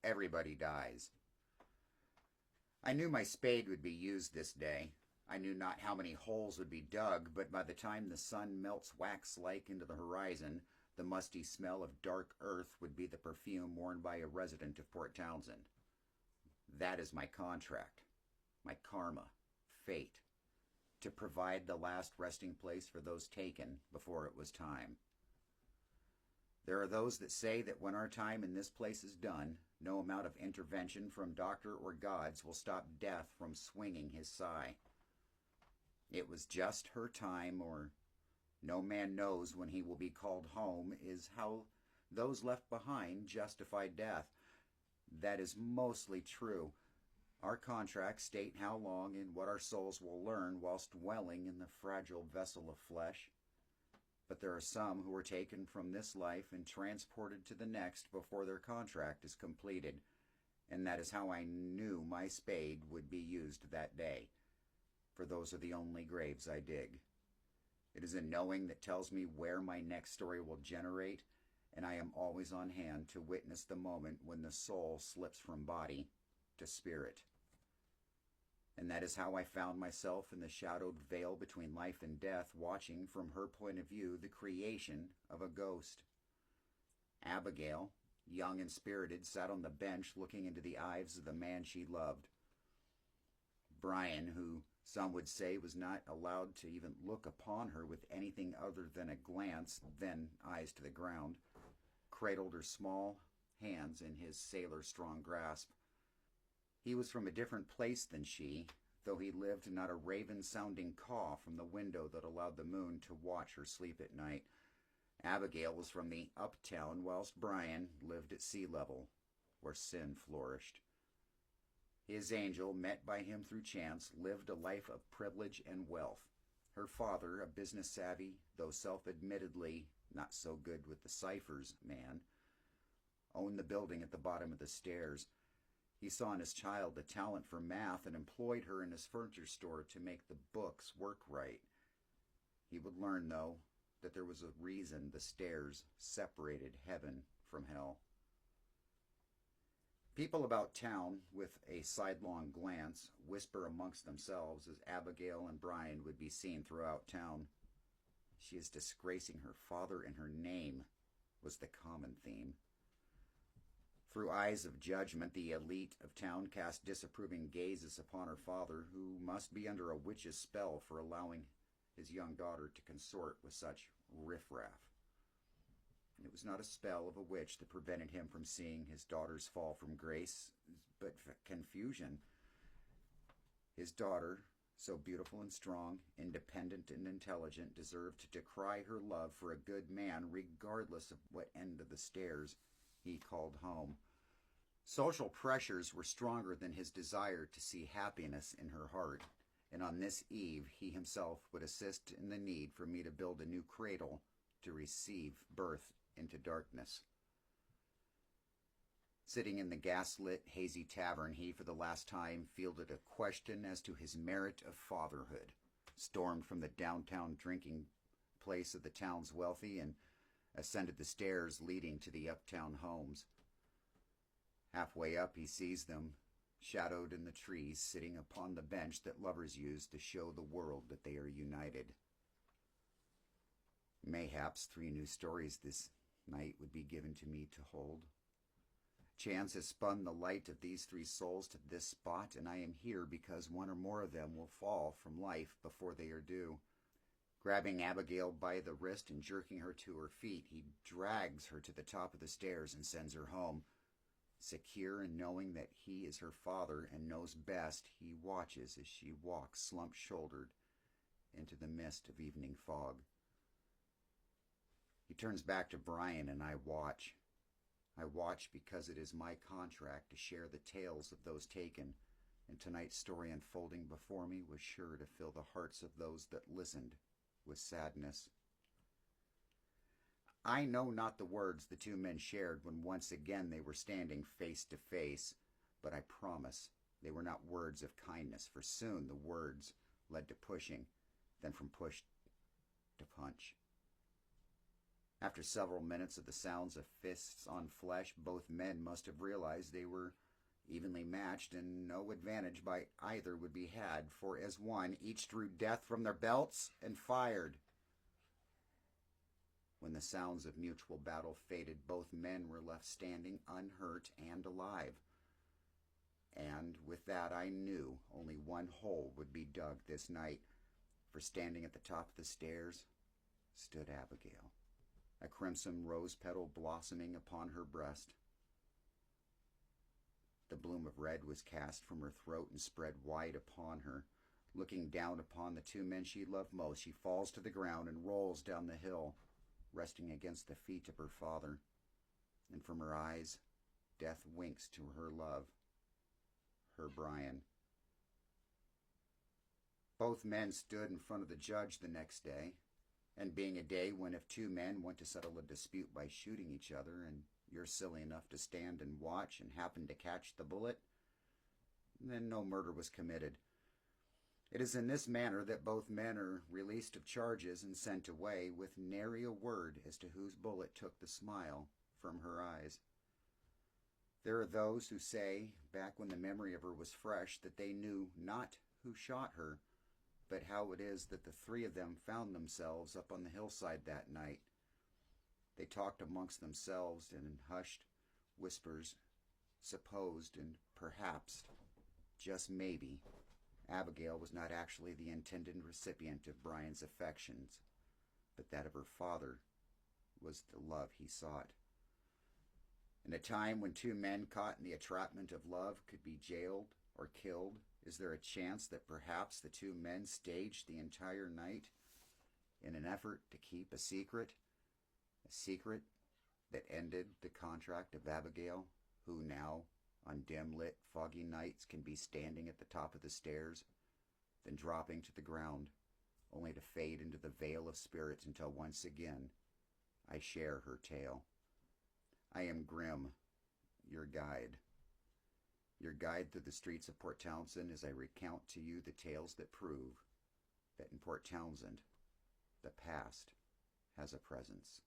Everybody dies. I knew my spade would be used this day. I knew not how many holes would be dug, but by the time the sun melts wax-like into the horizon, the musty smell of dark earth would be the perfume worn by a resident of Port Townsend. That is my contract, my karma, fate, to provide the last resting place for those taken before it was time. There are those that say that when our time in this place is done, no amount of intervention from doctor or gods will stop death from swinging his sigh. It was just her time, or no man knows when he will be called home, is how those left behind justify death. That is mostly true. Our contracts state how long and what our souls will learn whilst dwelling in the fragile vessel of flesh. But there are some who are taken from this life and transported to the next before their contract is completed, and that is how I knew my spade would be used that day, for those are the only graves I dig. It is a knowing that tells me where my next story will generate, and I am always on hand to witness the moment when the soul slips from body to spirit. And that is how I found myself in the shadowed veil between life and death, watching from her point of view the creation of a ghost. Abigail, young and spirited, sat on the bench looking into the eyes of the man she loved. Brian, who some would say was not allowed to even look upon her with anything other than a glance, then eyes to the ground, cradled her small hands in his sailor-strong grasp. He was from a different place than she, though he lived not a raven-sounding caw from the window that allowed the moon to watch her sleep at night. Abigail was from the uptown, whilst Brian lived at sea level, where sin flourished. His angel, met by him through chance, lived a life of privilege and wealth. Her father, a business-savvy, though self-admittedly not so good with the ciphers man, owned the building at the bottom of the stairs. He saw in his child a talent for math and employed her in his furniture store to make the books work right. He would learn, though, that there was a reason the stairs separated heaven from hell. People about town, with a sidelong glance, whisper amongst themselves as Abigail and Brian would be seen throughout town. She is disgracing her father and her name, was the common theme. Through eyes of judgment, the elite of town cast disapproving gazes upon her father, who must be under a witch's spell for allowing his young daughter to consort with such riffraff. It was not a spell of a witch that prevented him from seeing his daughter's fall from grace, but confusion. His daughter, so beautiful and strong, independent and intelligent, deserved to decry her love for a good man regardless of what end of the stairs he called home. Social pressures were stronger than his desire to see happiness in her heart, and on this eve he himself would assist in the need for me to build a new cradle to receive birth into darkness. Sitting in the gas-lit, hazy tavern, he for the last time fielded a question as to his merit of fatherhood, stormed from the downtown drinking place of the town's wealthy, and ascended the stairs leading to the uptown homes. Halfway up he sees them, shadowed in the trees, sitting upon the bench that lovers use to show the world that they are united. Mayhaps 3 new stories this night would be given to me to hold. Chance has spun the light of these 3 souls to this spot, and I am here because one or more of them will fall from life before they are due. Grabbing Abigail by the wrist and jerking her to her feet, he drags her to the top of the stairs and sends her home. Secure in knowing that he is her father and knows best, he watches as she walks slump-shouldered into the mist of evening fog. He turns back to Brian, and I watch. I watch because it is my contract to share the tales of those taken, and tonight's story unfolding before me was sure to fill the hearts of those that listened with sadness. I know not the words the 2 men shared when once again they were standing face to face, but I promise they were not words of kindness, for soon the words led to pushing, then from push to punch. After several minutes of the sounds of fists on flesh, both men must have realized they were evenly matched and no advantage by either would be had, for as one, each drew death from their belts and fired. When the sounds of mutual battle faded, both men were left standing unhurt and alive. And with that I knew only one hole would be dug this night, for standing at the top of the stairs stood Abigail, a crimson rose petal blossoming upon her breast. The bloom of red was cast from her throat and spread wide upon her. Looking down upon the two men she loved most, she falls to the ground and rolls down the hill, resting against the feet of her father. And from her eyes, death winks to her love, her Brian. Both men stood in front of the judge the next day, and being a day when if two men want to settle a dispute by shooting each other, and you're silly enough to stand and watch and happen to catch the bullet, then no murder was committed. It is in this manner that both men are released of charges and sent away with nary a word as to whose bullet took the smile from her eyes. There are those who say, back when the memory of her was fresh, that they knew not who shot her, but how it is that the three of them found themselves up on the hillside that night. They talked amongst themselves and in hushed whispers supposed and perhaps, just maybe, Abigail was not actually the intended recipient of Brian's affections, but that of her father was the love he sought. In a time when two men caught in the entrapment of love could be jailed or killed, is there a chance that perhaps the two men staged the entire night in an effort to keep a secret that ended the contract of Abigail, who now, on dim-lit, foggy nights, can be standing at the top of the stairs, then dropping to the ground, only to fade into the veil of spirits until once again I share her tale. I am Grymm, your guide through the streets of Port Townsend as I recount to you the tales that prove that in Port Townsend, the past has a presence.